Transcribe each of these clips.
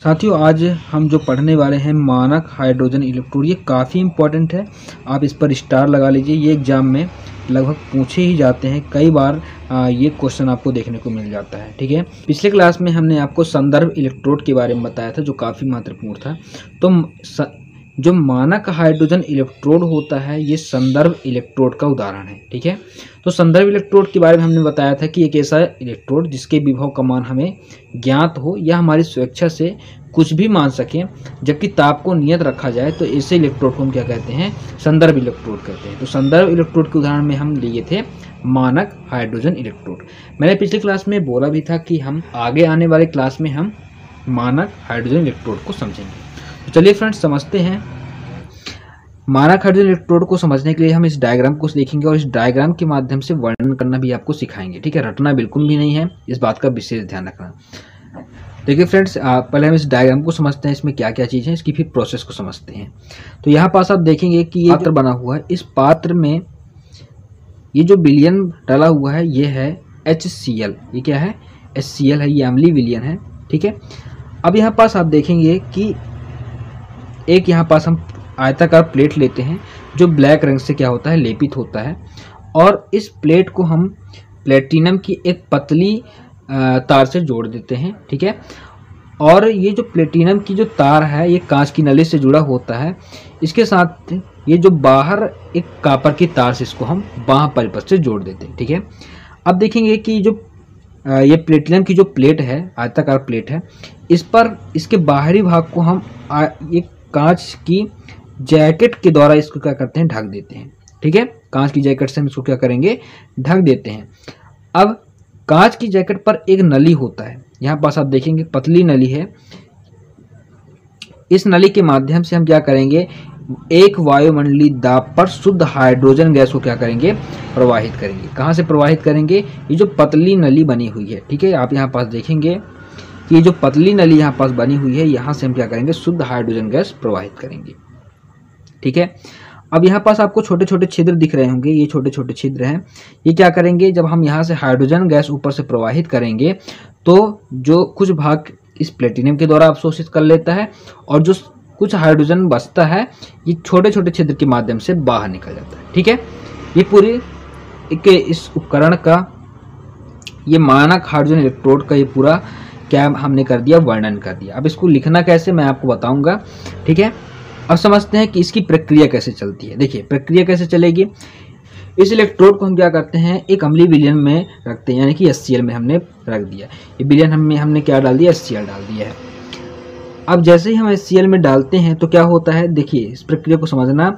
साथियों, आज हम जो पढ़ने वाले हैं मानक हाइड्रोजन इलेक्ट्रोड, ये काफ़ी इम्पोर्टेंट है। आप इस पर स्टार लगा लीजिए। ये एग्जाम में लगभग पूछे ही जाते हैं। कई बार ये क्वेश्चन आपको देखने को मिल जाता है। ठीक है, पिछले क्लास में हमने आपको संदर्भ इलेक्ट्रोड के बारे में बताया था, जो काफ़ी महत्वपूर्ण था। तो जो मानक हाइड्रोजन इलेक्ट्रोड होता है, ये संदर्भ इलेक्ट्रोड का उदाहरण है। ठीक है, तो संदर्भ इलेक्ट्रोड के बारे में हमने बताया था कि एक ऐसा इलेक्ट्रोड जिसके विभव का मान हमें ज्ञात हो या हमारी स्वेच्छा से कुछ भी मान सकें, जबकि ताप को नियत रखा जाए, तो ऐसे इलेक्ट्रोड को हम क्या कहते हैं? संदर्भ इलेक्ट्रोड कहते हैं। तो संदर्भ इलेक्ट्रोड के उदाहरण में हम लिए थे मानक हाइड्रोजन इलेक्ट्रोड। मैंने पिछली क्लास में बोला भी था कि हम आगे आने वाले क्लास में हम मानक हाइड्रोजन इलेक्ट्रोड को समझेंगे। तो चलिए फ्रेंड्स, समझते हैं। मानक हाइड्रोजन इलेक्ट्रोड को समझने के लिए हम इस डायग्राम को देखेंगे और इस डायग्राम के माध्यम से वर्णन करना भी आपको सिखाएंगे। ठीक है, रटना बिल्कुल भी नहीं है, इस बात का विशेष ध्यान रखना। देखिए फ्रेंड्स, पहले हम इस डायग्राम को समझते हैं, इसमें क्या क्या चीज़ है, इसकी फिर प्रोसेस को समझते हैं। तो यहाँ पास आप देखेंगे कि ये पात्र बना हुआ है। इस पात्र में ये जो विलयन डाला हुआ है, ये है HCl। ये क्या है? HCl है, ये अम्लीय विलयन है। ठीक है, अब यहाँ पास आप देखेंगे कि एक यहाँ पास हम आयताकार प्लेट लेते हैं, जो ब्लैक रंग से क्या होता है? लेपित होता है। और इस प्लेट को हम प्लेटिनम की एक पतली तार से जोड़ देते हैं। ठीक है, और ये जो प्लेटिनम की जो तार है, ये कांच की नली से जुड़ा होता है। इसके साथ ये जो बाहर एक कॉपर की तार से इसको हम बाह्य परिपथ से जोड़ देते हैं। ठीक है, अब देखेंगे कि जो ये प्लेटिनम की जो प्लेट है, आयताकार प्लेट है, इस पर इसके बाहरी भाग को हम एक कांच की जैकेट के द्वारा इसको क्या करते हैं? ढक देते हैं। ठीक है, कांच की जैकेट से हम इसको क्या करेंगे? ढक देते हैं। अब कांच की जैकेट पर एक नली होता है, यहाँ पास आप देखेंगे पतली नली है। इस नली के माध्यम से हम क्या करेंगे? एक वायुमंडलीय दाब पर शुद्ध हाइड्रोजन गैस को क्या करेंगे? प्रवाहित करेंगे। कहाँ से प्रवाहित करेंगे? ये जो पतली नली बनी हुई है। ठीक है, आप यहाँ पास देखेंगे कि ये जो पतली नली यहाँ पास बनी हुई है, यहाँ से हम क्या करेंगे? शुद्ध हाइड्रोजन गैस प्रवाहित करेंगे। ठीक है, अब यहाँ पास आपको छोटे छोटे छिद्र दिख रहे होंगे, ये छोटे छोटे छिद्र हैं। ये क्या करेंगे? जब हम यहाँ से हाइड्रोजन गैस ऊपर से प्रवाहित करेंगे, तो जो कुछ भाग इस प्लेटिनम के द्वारा अवशोषित कर लेता है, और जो कुछ हाइड्रोजन बचता है, ये छोटे छोटे छिद्र के माध्यम से बाहर निकल जाता है। ठीक है, ये पूरी इस उपकरण का, ये मानक हाइड्रोजन इलेक्ट्रोड का ये पूरा क्या हमने कर दिया? वर्णन कर दिया। अब इसको लिखना कैसे, मैं आपको बताऊंगा। ठीक है, अब समझते हैं कि इसकी प्रक्रिया कैसे चलती है। देखिए, प्रक्रिया कैसे चलेगी। इस इलेक्ट्रोड को हम क्या करते हैं? एक अम्लीय विलयन में रखते हैं, यानी कि HCl में हमने रख दिया। ये विलयन हमने क्या डाल दिया? HCl डाल दिया है। अब जैसे ही हम HCl में डालते हैं तो क्या होता है? देखिए, इस प्रक्रिया को समझना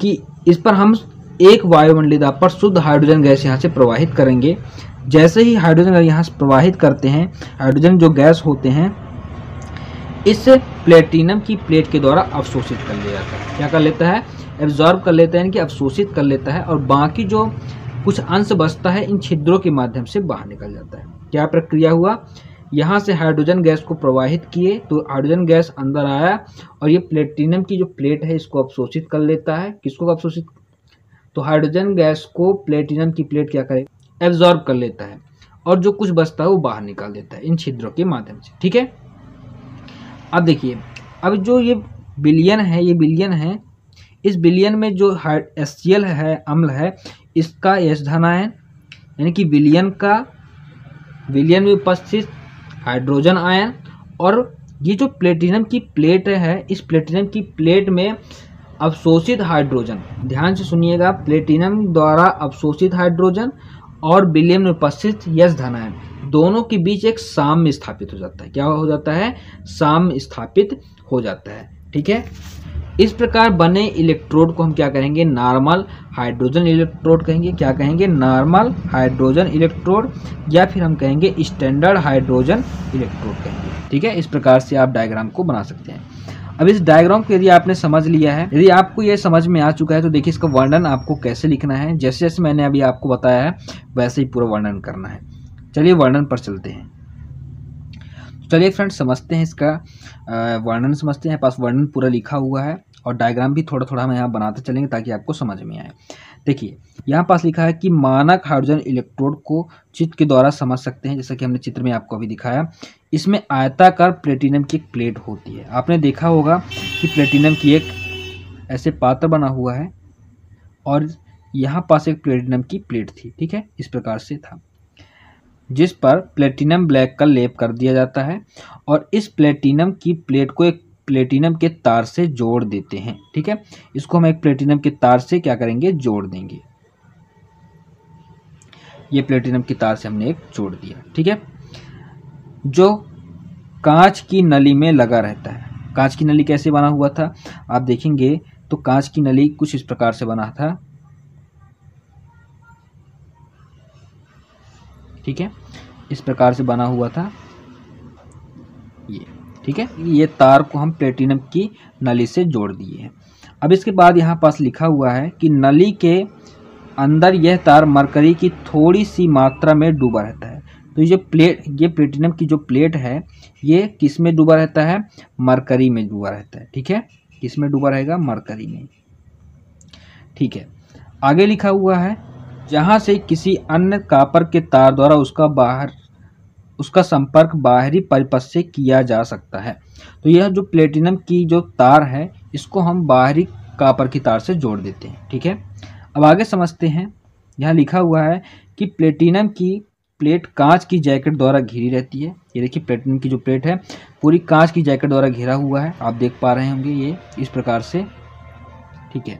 कि इस पर हम एक वायुमंडलीय दाब पर शुद्ध हाइड्रोजन गैस यहाँ से प्रवाहित करेंगे। जैसे ही हाइड्रोजन यहाँ से प्रवाहित करते हैं, हाइड्रोजन जो गैस होते हैं, इस प्लेटिनम की प्लेट के द्वारा अवशोषित कर लिया जाता है। क्या कर लेता है? एब्जॉर्ब कर लेता है, यानी कि अवशोषित कर लेता है, और बाकी जो कुछ अंश बचता है, इन छिद्रों के माध्यम से बाहर निकल जाता है। क्या प्रक्रिया हुआ? यहाँ से हाइड्रोजन गैस को प्रवाहित किए, तो हाइड्रोजन गैस अंदर आया, और ये प्लेटिनम की जो प्लेट है, इसको अवशोषित कर लेता है। किसको अवशोषित? तो हाइड्रोजन गैस को प्लेटिनम की प्लेट क्या करे? एब्जॉर्ब कर लेता है, और जो कुछ बचता है वो बाहर निकाल देता है इन छिद्रों के माध्यम से। ठीक है, अब देखिए, अब जो ये विलयन है, ये विलयन है, इस विलयन में जो HCl है, अम्ल है, इसका H धन आयन, यानी कि विलयन में उपस्थित हाइड्रोजन आयन, और ये जो प्लेटिनम की प्लेट है, इस प्लेटिनम की प्लेट में अवशोषित हाइड्रोजन, ध्यान से सुनिएगा, प्लेटिनम द्वारा अवशोषित हाइड्रोजन और विलयन में उपस्थित H धन आयन, दोनों के बीच एक साम्य स्थापित हो जाता है। क्या हो जाता है? साम्य स्थापित हो जाता है। ठीक है, इस प्रकार बने इलेक्ट्रोड को हम क्या कहेंगे? नॉर्मल हाइड्रोजन इलेक्ट्रोड कहेंगे। क्या कहेंगे? नॉर्मल हाइड्रोजन इलेक्ट्रोड, या फिर हम कहेंगे स्टैंडर्ड हाइड्रोजन इलेक्ट्रोड कहेंगे। ठीक है, इस प्रकार से आप डायग्राम को बना सकते हैं। अब इस डायग्राम को यदि आपने समझ लिया है, यदि आपको ये समझ में आ चुका है, तो देखिए इसका वर्णन आपको कैसे लिखना है। जैसे जैसे मैंने अभी आपको बताया है, वैसे ही पूरा वर्णन करना है। चलिए वर्णन पर चलते हैं। चलिए फ्रेंड्स, समझते हैं इसका वर्णन समझते हैं। पास वर्णन पूरा लिखा हुआ है, और डायग्राम भी थोड़ा थोड़ा हम यहाँ बनाते चलेंगे ताकि आपको समझ में आए। देखिए यहाँ पास लिखा है कि मानक हाइड्रोजन इलेक्ट्रोड को चित्र के द्वारा समझ सकते हैं, जैसा कि हमने चित्र में आपको अभी दिखाया। इसमें आयताकार प्लेटिनम की एक प्लेट होती है। आपने देखा होगा कि प्लेटिनम की एक ऐसे पात्र बना हुआ है और यहाँ पास एक प्लेटिनम की प्लेट थी, ठीक है, इस प्रकार से था, जिस पर प्लेटिनम ब्लैक का लेप कर दिया जाता है और इस प्लेटिनम की प्लेट को एक प्लेटिनम के तार से जोड़ देते हैं, ठीक है। इसको हम एक प्लेटिनम के तार से क्या करेंगे, जोड़ देंगे। ये प्लेटिनम की तार से हमने एक जोड़ दिया, ठीक है, जो कांच की नली में लगा रहता है। कांच की नली कैसे बना हुआ था आप देखेंगे तो कांच की नली कुछ इस प्रकार से बना था, ठीक है, इस प्रकार से बना हुआ था ये, ठीक है। ये तार को हम प्लेटिनम की नली से जोड़ दिए हैं। अब इसके बाद यहाँ पास लिखा हुआ है कि नली के अंदर यह तार मरकरी की थोड़ी सी मात्रा में डूबा रहता है। तो ये प्लेटिनम की जो प्लेट है ये किस में डूबा रहता है, मरकरी में डूबा रहता है, ठीक है। किस में डूबा रहेगा, मरकरी में, ठीक है। आगे लिखा हुआ है जहाँ से किसी अन्य कॉपर के तार द्वारा उसका संपर्क बाहरी परिपथ से किया जा सकता है। तो यह जो प्लेटिनम की जो तार है इसको हम बाहरी कॉपर की तार से जोड़ देते हैं, ठीक है। अब आगे समझते हैं। यहाँ लिखा हुआ है कि प्लेटिनम की प्लेट कांच की जैकेट द्वारा घिरी रहती है। ये देखिए प्लेटिनम की जो प्लेट है पूरी कांच की जैकेट द्वारा घिरा हुआ है, आप देख पा रहे होंगे ये इस प्रकार से, ठीक है।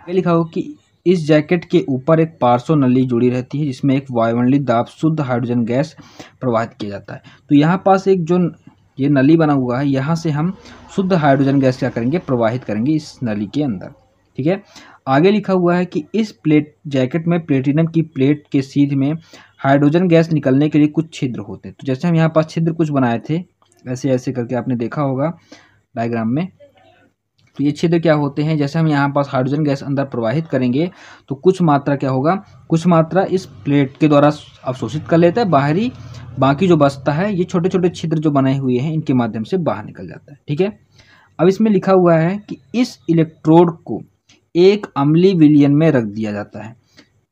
ये लिखा हो कि इस जैकेट के ऊपर एक पार्श्व नली जुड़ी रहती है जिसमें एक वायुमंडलीय दाब शुद्ध हाइड्रोजन गैस प्रवाहित किया जाता है। तो यहाँ पास एक जो ये नली बना हुआ है यहाँ से हम शुद्ध हाइड्रोजन गैस क्या करेंगे, प्रवाहित करेंगे इस नली के अंदर, ठीक है। आगे लिखा हुआ है कि इस जैकेट में प्लेटिनम की प्लेट के सीध में हाइड्रोजन गैस निकलने के लिए कुछ छिद्र होते हैं। तो जैसे हम यहाँ पास छिद्र कुछ बनाए थे ऐसे ऐसे करके, आपने देखा होगा डायग्राम में। तो ये छिद्र क्या होते हैं, जैसे हम यहाँ पास हाइड्रोजन गैस अंदर प्रवाहित करेंगे तो कुछ मात्रा क्या होगा, कुछ मात्रा इस प्लेट के द्वारा अवशोषित कर लेता है बाहरी, बाकी जो बचता है ये छोटे छोटे छिद्र जो बने हुए हैं इनके माध्यम से बाहर निकल जाता है, ठीक है। अब इसमें लिखा हुआ है कि इस इलेक्ट्रोड को एक अम्लीय विलयन में रख दिया जाता है,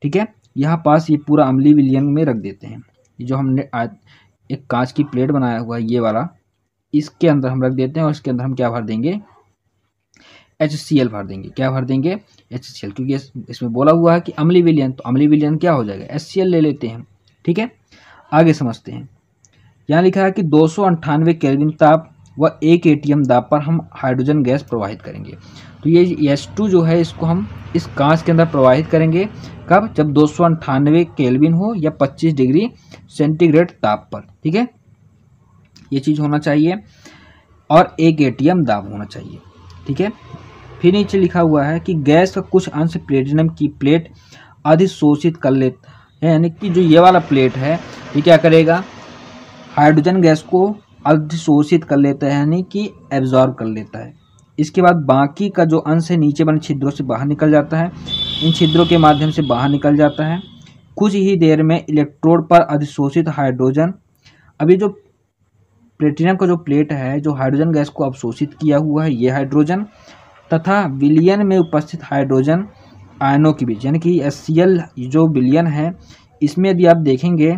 ठीक है। यहाँ पास ये पूरा अम्लीय विलयन में रख देते हैं। ये जो हमने एक कांच की प्लेट बनाया हुआ है ये वाला, इसके अंदर हम रख देते हैं और इसके अंदर हम क्या भर देंगे, HCl भर देंगे। क्या भर देंगे, HCl, क्योंकि इसमें बोला हुआ है कि अम्लीय विलयन, तो अम्लीय विलयन क्या हो जाएगा, HCl ले लेते हैं, ठीक है। आगे समझते हैं। यहाँ लिखा है कि 298 केल्विन ताप व 1 atm दाब पर हम हाइड्रोजन गैस प्रवाहित करेंगे। तो ये H2 जो है इसको हम इस कांच के अंदर प्रवाहित करेंगे कब, जब 298 केल्विन हो या 25 डिग्री सेंटीग्रेड ताप पर, ठीक है। ये चीज़ होना चाहिए और 1 atm दाब होना चाहिए, ठीक है। फिर नीचे लिखा हुआ है कि गैस का कुछ अंश प्लेटिनम की प्लेट अधिशोषित कर लेता है, यानी कि जो ये वाला प्लेट है ये क्या करेगा, हाइड्रोजन गैस को अधिशोषित कर लेता है, यानी कि एब्जॉर्ब कर लेता है। इसके बाद बाकी का जो अंश है नीचे बने छिद्रों से बाहर निकल जाता है, इन छिद्रों के माध्यम से बाहर निकल जाता है। कुछ ही देर में इलेक्ट्रोड पर अधिशोषित हाइड्रोजन, अभी जो प्लेटिनम का जो प्लेट है जो हाइड्रोजन गैस को अवशोषित किया हुआ है ये हाइड्रोजन तथा विलयन में उपस्थित हाइड्रोजन आयनों के बीच, यानी कि HCl जो विलयन है इसमें यदि आप देखेंगे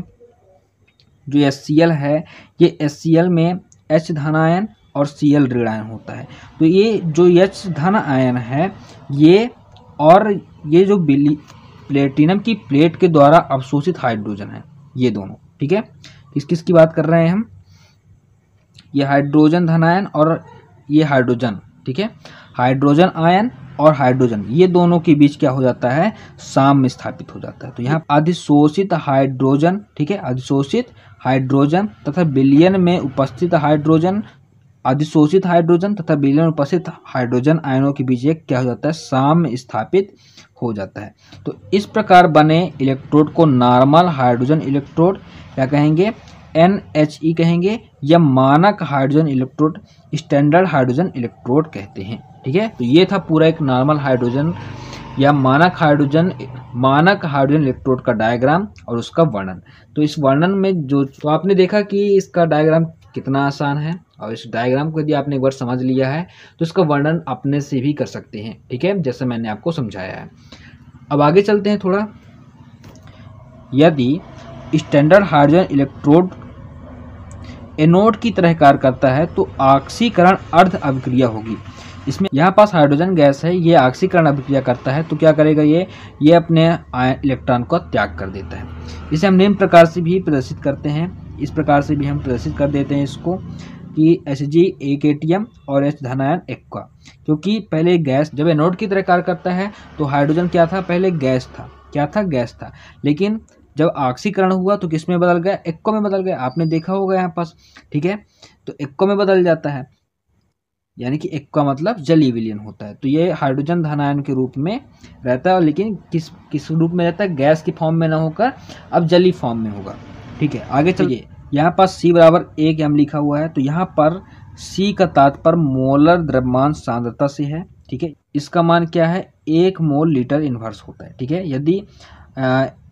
जो HCl है ये HCl में H धन आयन और Cl ऋण आयन होता है। तो ये जो H धन आयन है ये और ये जो प्लेटिनम की प्लेट के द्वारा अवशोषित हाइड्रोजन है ये दोनों, ठीक है। किस किस की बात कर रहे हैं हम, ये हाइड्रोजन धन आयन और ये हाइड्रोजन, ठीक है। हाइड्रोजन आयन और हाइड्रोजन ये दोनों के बीच क्या हो जाता है, साम्य स्थापित हो जाता है। तो यहाँ अधिशोषित हाइड्रोजन, ठीक है, अधिशोषित हाइड्रोजन तथा विलयन में उपस्थित हाइड्रोजन, अधिशोषित हाइड्रोजन तथा विलयन में उपस्थित हाइड्रोजन आयनों के बीच एक क्या हो जाता है, साम्य स्थापित हो जाता है। तो इस प्रकार बने इलेक्ट्रोड को नॉर्मल हाइड्रोजन इलेक्ट्रोड क्या कहेंगे, NHE कहेंगे, या मानक hydrogen electrode, standard hydrogen electrode कहते हैं, ठीक है। तो ये था पूरा एक नॉर्मल हाइड्रोजन या मानक हाइड्रोजन इलेक्ट्रोड का डायग्राम और उसका वर्णन। तो इस वर्णन में जो तो आपने देखा कि इसका डायग्राम कितना आसान है, और इस डायग्राम को यदि आपने एक बार समझ लिया है तो इसका वर्णन अपने से भी कर सकते हैं, ठीक है, जैसे मैंने आपको समझाया है। अब आगे चलते हैं थोड़ा। यदि स्टैंडर्ड हाइड्रोजन इलेक्ट्रोड एनोड की तरह कार्य करता है तो ऑक्सीकरण अर्ध अभिक्रिया होगी। इसमें यहाँ पास हाइड्रोजन गैस है, ये ऑक्सीकरण अभिक्रिया करता है तो क्या करेगा, ये अपने इलेक्ट्रॉन को त्याग कर देता है। इसे हम निम्न प्रकार से भी प्रदर्शित करते हैं, इस प्रकार से भी हम प्रदर्शित कर देते हैं इसको कि Hg एक एटीएम और H धनायन एक्वा। क्योंकि पहले गैस जब एनोड की तरह कार्य करता है तो हाइड्रोजन क्या था, पहले गैस था, क्या था, गैस था। लेकिन जब ऑक्सीकरण हुआ तो किस में बदल गया, एक्वा में बदल गया। आपने देखा होगा यहाँ पास, ठीक है, तो एक्वा में बदल जाता है, यानी कि एक्वा मतलब जलीय विलयन होता है। तो ये हाइड्रोजन धनायन के रूप में रहता है, लेकिन किस रूप में रहता है, गैस की फॉर्म में ना होकर अब जलीय फॉर्म में होगा। ठीक है, आगे चलिए। यहाँ पर C बराबर 1 m लिखा हुआ है, तो यहाँ पर C का तात्पर्य मोलर द्रव्यमान सांद्रता से है। ठीक है, इसका मान क्या है, 1 मोल लीटर इनवर्स होता है। ठीक है, यदि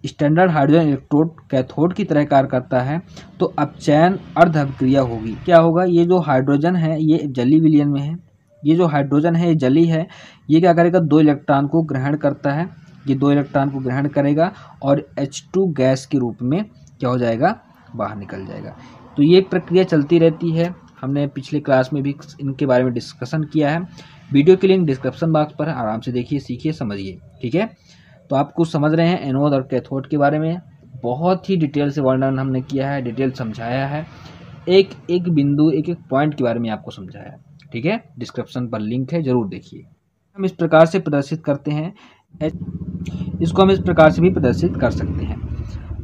स्टैंडर्ड हाइड्रोजन इलेक्ट्रोड कैथोड की तरह कार्य करता है तो अपचयन अर्ध अभिक्रिया होगी। क्या होगा, ये जो हाइड्रोजन है ये जलीय विलयन में है, ये जो हाइड्रोजन है ये जलीय है, ये क्या करेगा, 2 इलेक्ट्रॉन को ग्रहण करता है, ये 2 इलेक्ट्रॉन को ग्रहण करेगा और H2 गैस के रूप में क्या हो जाएगा, बाहर निकल जाएगा। तो ये प्रक्रिया चलती रहती है, हमने पिछले क्लास में भी इनके बारे में डिस्कशन किया है। वीडियो की लिंक डिस्क्रिप्शन बॉक्स पर है, आराम से देखिए, सीखिए, समझिए। ठीक है, तो आप कुछ समझ रहे हैं एनोड और कैथोड के बारे में, बहुत ही डिटेल से वर्णन हमने किया है, डिटेल समझाया है, एक एक बिंदु एक एक पॉइंट के बारे में आपको समझाया है। ठीक है, डिस्क्रिप्शन पर लिंक है, जरूर देखिए। हम इस प्रकार से प्रदर्शित करते हैं, इसको हम इस प्रकार से भी प्रदर्शित कर सकते हैं।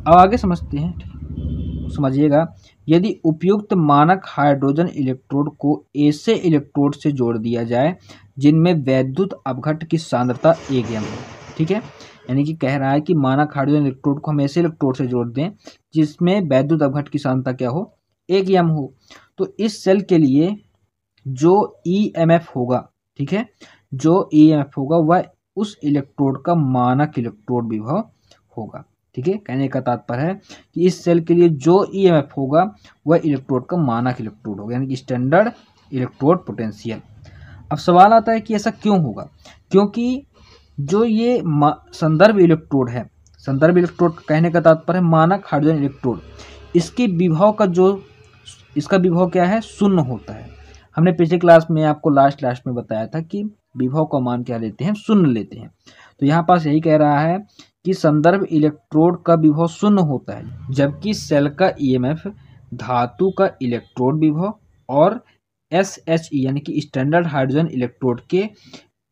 अब आगे समझते हैं, समझिएगा। यदि उपयुक्त मानक हाइड्रोजन इलेक्ट्रोड को ऐसे इलेक्ट्रोड से जोड़ दिया जाए जिनमें वैद्युत अपघट्ट की सांद्रता 1 m हो, ठीक है, यानी कि कह रहा है कि मानक हाइड्रोजन इलेक्ट्रोड को हम ऐसे इलेक्ट्रोड से जोड़ दें जिसमें वैद्युत अपघट्ट की सांद्रता क्या हो, 1 m हो, तो इस सेल के लिए जो EMF होगा, ठीक है, जो EMF होगा वह उस इलेक्ट्रोड का मानक इलेक्ट्रोड विभव होगा। ठीक है, कहने का तात्पर्य है कि इस सेल के लिए जो EMF होगा वह इलेक्ट्रोड का मानक इलेक्ट्रोड होगा, यानी कि स्टैंडर्ड इलेक्ट्रोड पोटेंशियल। अब सवाल आता है कि ऐसा क्यों होगा, क्योंकि जो ये संदर्भ इलेक्ट्रोड है, संदर्भ इलेक्ट्रोड कहने का तात्पर्य है मानक हाइड्रोजन इलेक्ट्रोड, इसके विभव का इसका विभव क्या है, शून्य होता है। हमने पिछले क्लास में आपको लास्ट में बताया था कि विभव का मान क्या लेते हैं, शून्य लेते हैं। तो यहाँ पास यही कह रहा है कि संदर्भ इलेक्ट्रोड का विभव शून्य होता है, जबकि सेल का EMF धातु का इलेक्ट्रोड विभव और SHE यानी कि स्टैंडर्ड हाइड्रोजन इलेक्ट्रोड के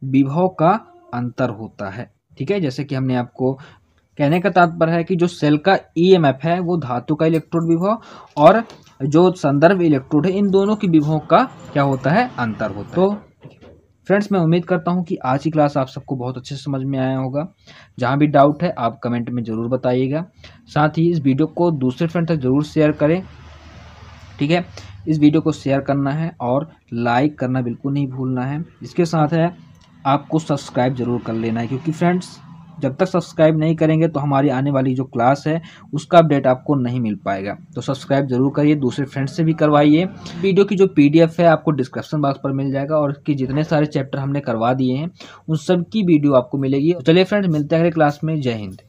विभव का अंतर होता है। ठीक है, जैसे कि हमने आपको, कहने का तात्पर्य है कि जो सेल का EMF है वो धातु का इलेक्ट्रोड विभव और जो संदर्भ इलेक्ट्रोड है, इन दोनों के विभव का क्या होता है, अंतर होता है। तो फ्रेंड्स, मैं उम्मीद करता हूं कि आज की क्लास आप सबको बहुत अच्छे से समझ में आया होगा। जहां भी डाउट है आप कमेंट में ज़रूर बताइएगा। साथ ही इस वीडियो को दूसरे फ्रेंड तक ज़रूर शेयर करें। ठीक है, इस वीडियो को शेयर करना है और लाइक करना बिल्कुल नहीं भूलना है। इसके साथ है आपको सब्सक्राइब जरूर कर लेना है, क्योंकि फ्रेंड्स जब तक सब्सक्राइब नहीं करेंगे तो हमारी आने वाली जो क्लास है उसका अपडेट आपको नहीं मिल पाएगा। तो सब्सक्राइब जरूर करिए, दूसरे फ्रेंड्स से भी करवाइए। वीडियो की जो PDF है आपको डिस्क्रिप्शन बॉक्स पर मिल जाएगा और उसके जितने सारे चैप्टर हमने करवा दिए हैं उन सब की वीडियो आपको मिलेगी। तो चलिए फ्रेंड्स, मिलते हैं अगले क्लास में। जय हिंद।